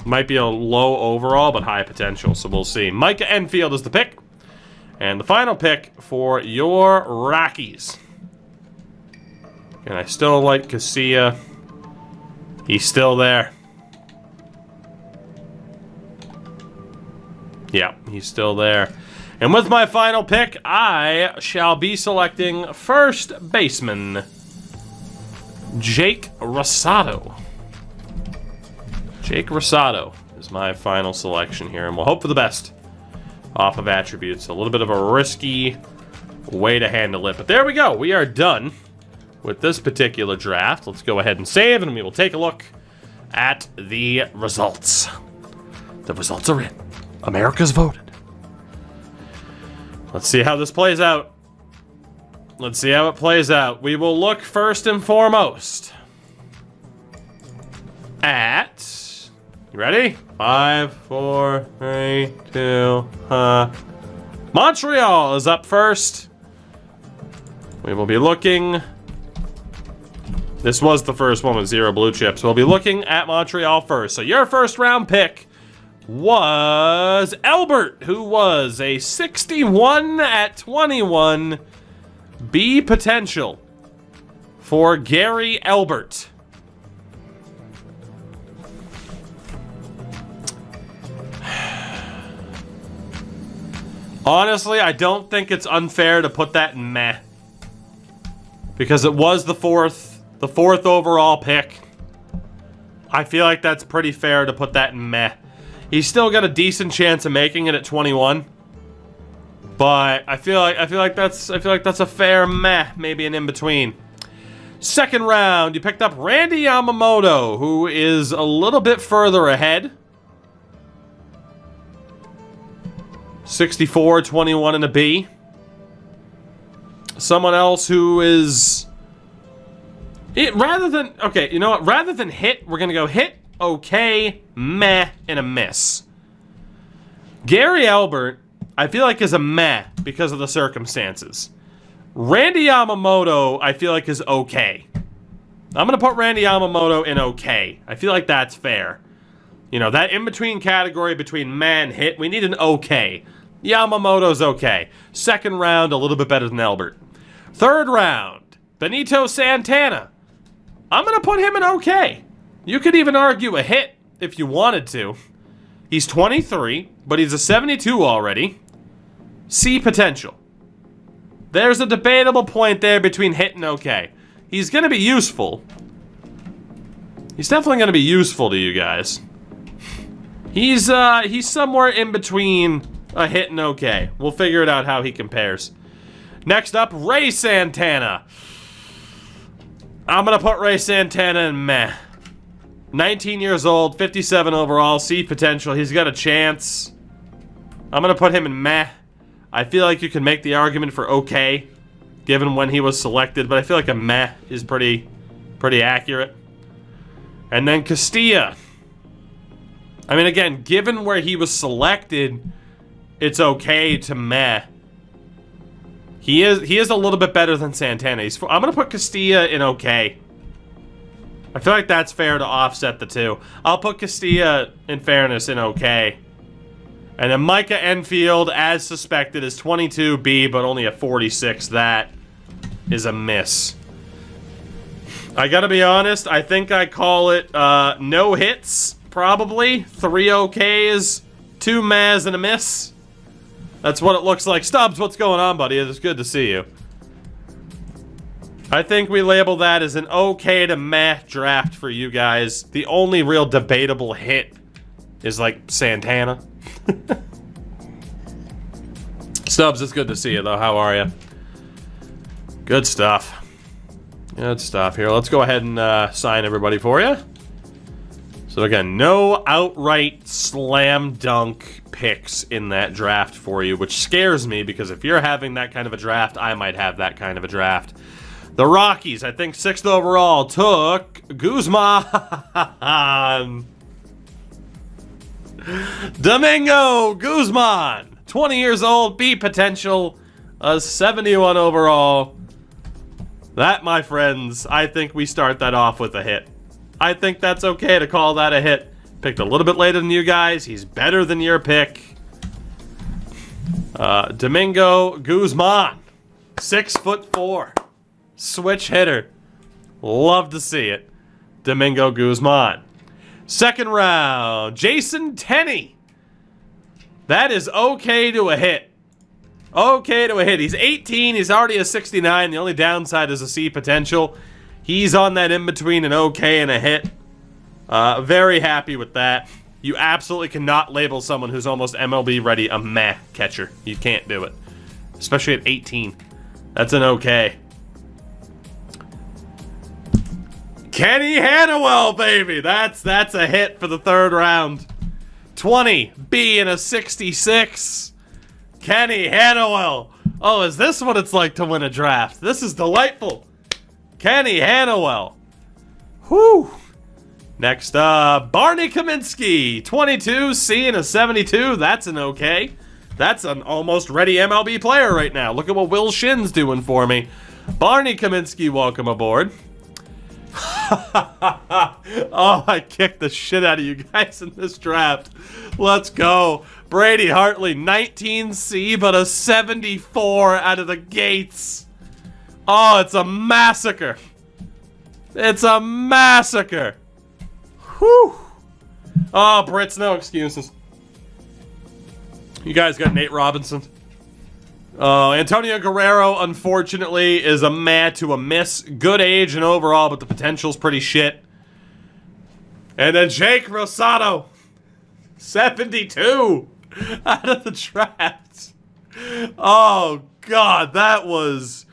might be a low overall, but high potential. So we'll see. Micah Enfield is the pick. And the final pick for your Rockies. And I still like Casilla. He's still there. Yeah, he's still there. And with my final pick, I shall be selecting first baseman Jake Rosado. Jake Rosado is my final selection here, and we'll hope for the best off of attributes. A little bit of a risky way to handle it, but there we go. We are done with this particular draft. Let's go ahead and save, and we will take a look at the results. The results are in. America's voted. Let's see how this plays out. Let's see how it plays out. We will look first and foremost at... You ready? 5, 4, 3, 2, Montreal is up first. We will be looking... This was the first one with 0 blue chips. We'll be looking at Montreal first. So your first round pick was Albert, who was a 61 at 21 B potential for Gary Albert. Honestly, I don't think it's unfair to put that in meh. Because it was the fourth overall pick. I feel like that's pretty fair to put that in meh. He's still got a decent chance of making it at 21. But I feel like that's a fair meh, maybe an in-between. Second round, you picked up Randy Yamamoto, who is a little bit further ahead. 64, 21 and a B. Someone else who is... rather than hit, we're going to go hit, okay, meh, and a miss. Gary Albert, I feel like is a meh because of the circumstances. Randy Yamamoto, I feel like is okay. I'm going to put Randy Yamamoto in okay. I feel like that's fair. You know, that in-between category between meh and hit, we need an okay. Yamamoto's okay. Second round, a little bit better than Albert. Third round, Benito Santana. I'm going to put him in okay. You could even argue a hit if you wanted to. He's 23, but he's a 72 already. C potential. There's a debatable point there between hit and okay. He's going to be useful. He's definitely going to be useful to you guys. He's somewhere in between a hit and okay. We'll figure it out how he compares. Next up, Ray Santana. I'm going to put Ray Santana in meh. 19 years old, 57 overall, C potential. He's got a chance. I'm going to put him in meh. I feel like you can make the argument for okay, given when he was selected, but I feel like a meh is pretty accurate. And then Castilla. I mean, again, given where he was selected, it's okay to meh. He is a little bit better than Santana. I'm going to put Castilla in okay. I feel like that's fair to offset the two. I'll put Castilla, in fairness, in okay. And then Micah Enfield, as suspected, is 22B, but only a 46. That is a miss. I gotta be honest, I think I call it no hits, probably. 3 okays, 2 mehs, and a miss. That's what it looks like. Stubbs, what's going on, buddy? It's good to see you. I think we label that as an okay to meh draft for you guys. The only real debatable hit is like Santana. Stubbs, it's good to see you though. How are you? Good stuff. Good stuff here. Let's go ahead and sign everybody for you. So again, no outright slam dunk picks in that draft for you, which scares me because if you're having that kind of a draft, I might have that kind of a draft. The Rockies, I think 6th overall, took Guzman. Domingo Guzman, 20 years old, B potential, a 71 overall. That, my friends, I think we start that off with a hit. I think that's okay to call that a hit. Picked a little bit later than you guys. He's better than your pick. Domingo Guzman, 6'4", switch hitter. Love to see it. Domingo Guzman. Second round, Jason Tenney. That is okay to a hit. Okay to a hit. He's 18. He's already a 69. The only downside is a C potential. He's on that in-between an okay and a hit. Very happy with that. You absolutely cannot label someone who's almost MLB ready a meh catcher. You can't do it. Especially at 18. That's an okay. Kenny Hannawell, baby! That's a hit for the 3rd round. 20, B and a 66. Kenny Hannawell. Oh, is this what it's like to win a draft? This is delightful. Kenny Hannawell. Whew. Next up, Barney Kaminsky. 22, C and a 72. That's an okay. That's an almost ready MLB player right now. Look at what Will Shin's doing for me. Barney Kaminsky, welcome aboard. Oh, I kicked the shit out of you guys in this draft. Let's go. Brady Hartley, 19C, but a 74 out of the gates. Oh, it's a massacre. It's a massacre. Whew. Oh, Brits, no excuses. You guys got Nate Robinson. Antonio Guerrero, unfortunately, is a meh to a miss. Good age and overall, but the potential's pretty shit. And then Jake Rosado, 72 out of the draft. Oh, God, that was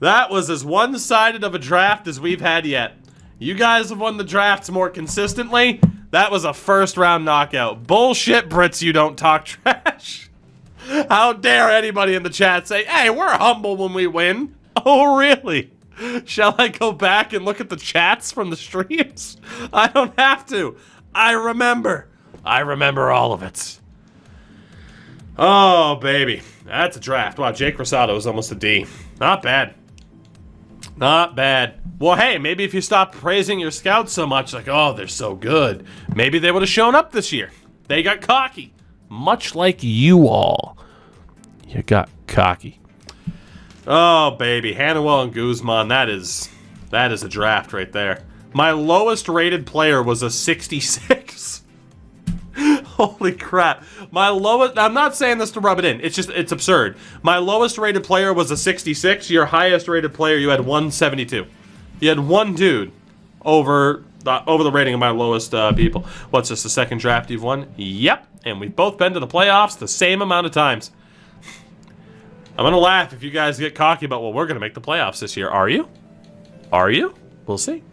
as one-sided of a draft as we've had yet. You guys have won the drafts more consistently. That was a first-round knockout. Bullshit, Brits, you don't talk trash. How dare anybody in the chat say, hey, we're humble when we win. Oh, really? Shall I go back and look at the chats from the streams? I don't have to. I remember. I remember all of it. Oh, baby. That's a draft. Wow, Jake Rosado is almost a D. Not bad. Not bad. Well, hey, maybe if you stopped praising your scouts so much, like, oh, they're so good, maybe they would have shown up this year. They got cocky. Much like you all. You got cocky. Oh, baby. Hannawell and Guzman, that is a draft right there. My lowest rated player was a 66. Holy crap. My lowest, I'm not saying this to rub it in. It's absurd. My lowest rated player was a 66. Your highest rated player, you had 172. You had one dude over the rating of my lowest people. What's this, the second draft you've won? Yep. And we've both been to the playoffs the same amount of times. I'm going to laugh if you guys get cocky about, well, we're going to make the playoffs this year. Are you? Are you? We'll see.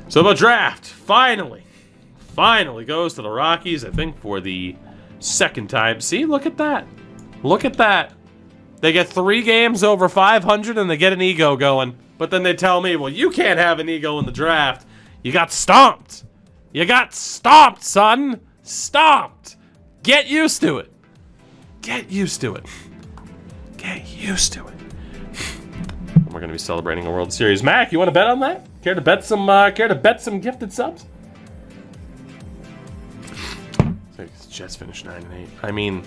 So the draft finally goes to the Rockies, I think, for the second time. See, look at that. Look at that. They get 3 games over 500 and they get an ego going. But then they tell me, well, you can't have an ego in the draft. You got stomped. You got stomped, son. Stomped. Get used to it. Get used to it. Get used to it. We're going to be celebrating a World Series. Mac, you want to bet on that? Care to bet some gifted subs? The Jets finished 9-8. I mean,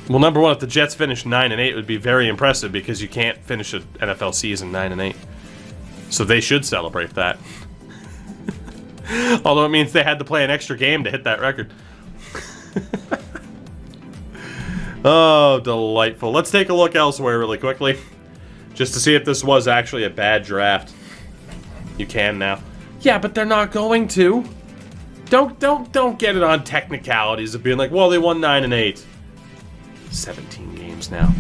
well, number one, if the Jets finish 9-8, it would be very impressive because you can't finish an NFL season 9-8. So they should celebrate that. Although it means they had to play an extra game to hit that record. Oh, delightful. Let's take a look elsewhere really quickly, just to see if this was actually a bad draft. You can now. Yeah, but they're not going to. Don't get it on technicalities of being like, well, they won 9-8. 17 games now.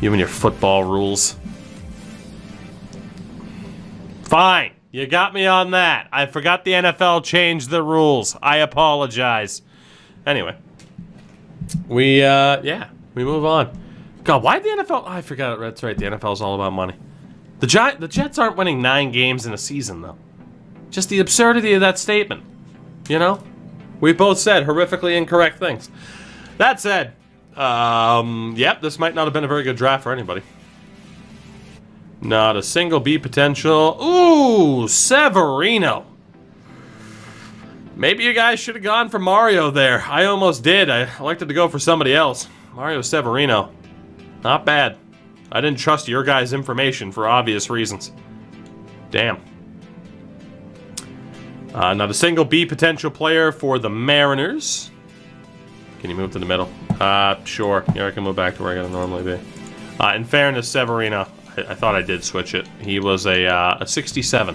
You and your football rules. Fine. You got me on that. I forgot the NFL changed the rules. I apologize. Anyway. We move on. God, why the NFL? Oh, I forgot it. That's right. The NFL is all about money. The Jets aren't winning 9 games in a season, though. Just the absurdity of that statement. You know? We both said horrifically incorrect things. That said, yep, this might not have been a very good draft for anybody. Not a single B potential. Ooh, Severino. Maybe you guys should have gone for Mario there. I almost did. I elected to go for somebody else. Mario Severino. Not bad. I didn't trust your guys' information for obvious reasons. Damn. Not a single B potential player for the Mariners. Can you move to the middle? Sure. Here, I can move back to where I gotta normally be. In fairness, Severino, I thought I did switch it. He was a 67.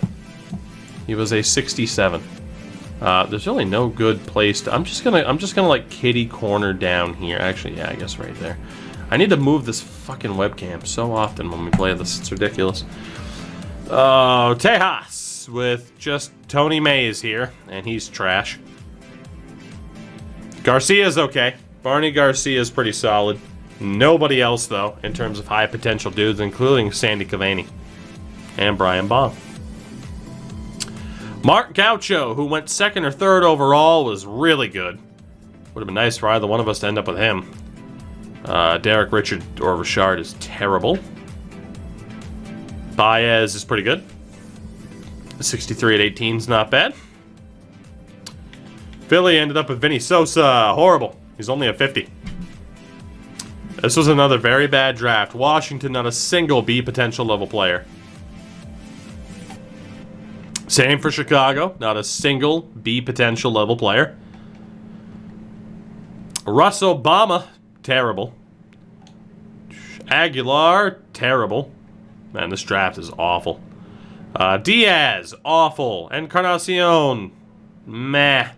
He was a 67. There's really no good place to... I'm just gonna like kitty corner down here. Actually, yeah, I guess right there. I need to move this fucking webcam so often when we play this. It's ridiculous. Oh, Tejas with just Tony Mays here, and he's trash. Garcia's okay. Barney Garcia's pretty solid. Nobody else, though, in terms of high potential dudes, including Sandy Cavani and Brian Baum. Mark Gaucho, who went 2nd or 3rd overall, was really good. Would have been nice for either one of us to end up with him. Derek Richard or Richard is terrible. Baez is pretty good. 63 at 18 is not bad. Philly ended up with Vinny Sosa. Horrible. He's only a 50. This was another very bad draft. Washington, not a single B potential level player. Same for Chicago. Not a single B potential level player. Russ Obama, terrible. Aguilar, terrible. Man, this draft is awful. Diaz, awful. Encarnacion, meh.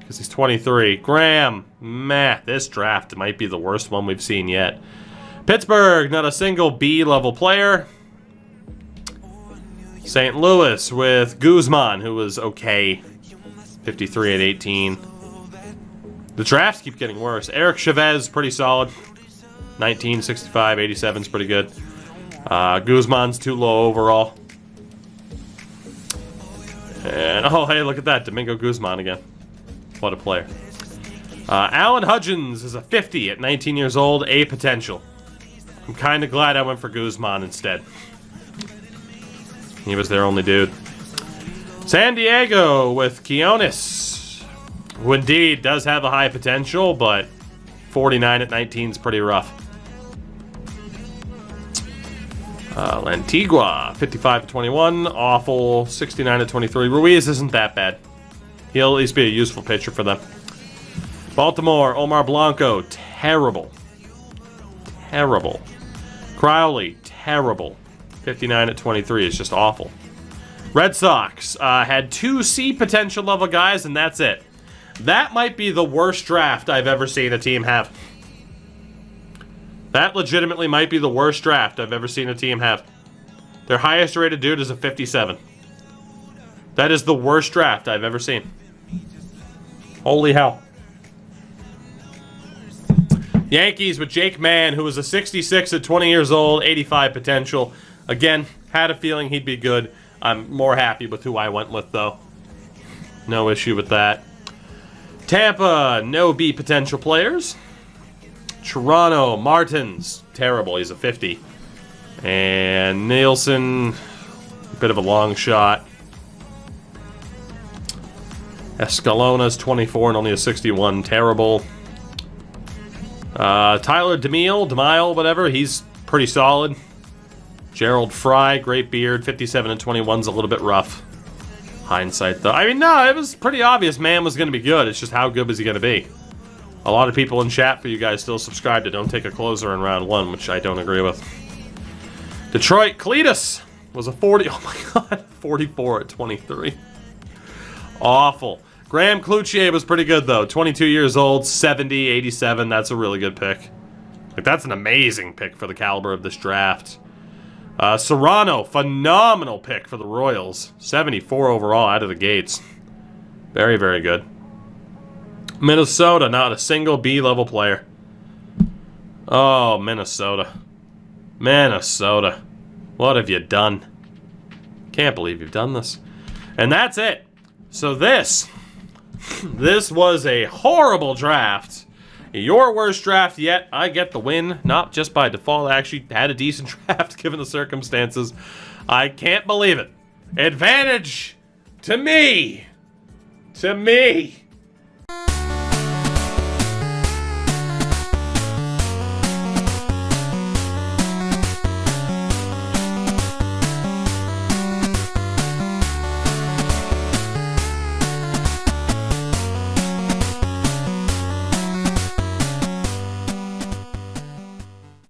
Because he's 23. Graham, meh. This draft might be the worst one we've seen yet. Pittsburgh, not a single B-level player. St. Louis with Guzman, who was okay. 53 at 18. The drafts keep getting worse. Eric Chavez, pretty solid. 19, 65, 87 is pretty good. Guzman's too low overall. And, oh, hey, look at that. Domingo Guzman again. What a player. Alan Hudgens is a 50 at 19 years old. A potential. I'm kind of glad I went for Guzman instead. He was their only dude. San Diego with Quiones, who indeed does have a high potential, but 49 at 19 is pretty rough. Lantigua, 55 at 21, awful. 69 at 23. Ruiz isn't that bad. He'll at least be a useful pitcher for them. Baltimore, Omar Blanco, terrible. Terrible. Crowley, terrible. 59 at 23 is just awful. Red Sox had 2 C potential level guys, and that's it. That might be the worst draft I've ever seen a team have. That legitimately might be the worst draft I've ever seen a team have. Their highest rated dude is a 57. That is the worst draft I've ever seen. Holy hell. Yankees with Jake Mann, who was a 66 at 20 years old, 85 potential. Again, had a feeling he'd be good. I'm more happy with who I went with, though. No issue with that. Tampa, no B potential players. Toronto, Martins, terrible. He's a 50. And Nielsen, a bit of a long shot. Escalona's 24 and only a 61, terrible. Tyler DeMille, whatever, he's pretty solid. Gerald Fry, great beard, 57 and 21's a little bit rough. Hindsight, though. I mean, no, it was pretty obvious man was going to be good. It's just how good was he going to be? A lot of people in chat for you guys still subscribe to Don't Take a Closer in round 1, which I don't agree with. Detroit, Cletus was a 40. Oh my god, 44 at 23. Awful. Graham Cloutier was pretty good, though. 22 years old, 70, 87. That's a really good pick. Like, that's an amazing pick for the caliber of this draft. Serrano, phenomenal pick for the Royals. 74 overall out of the gates. Very, very good. Minnesota, not a single B-level player. Oh, Minnesota. Minnesota. What have you done? Can't believe you've done this. And that's it. So this was a horrible draft. Your worst draft yet. I get the win, not just by default. I actually had a decent draft given the circumstances. I can't believe it. Advantage to me. To me.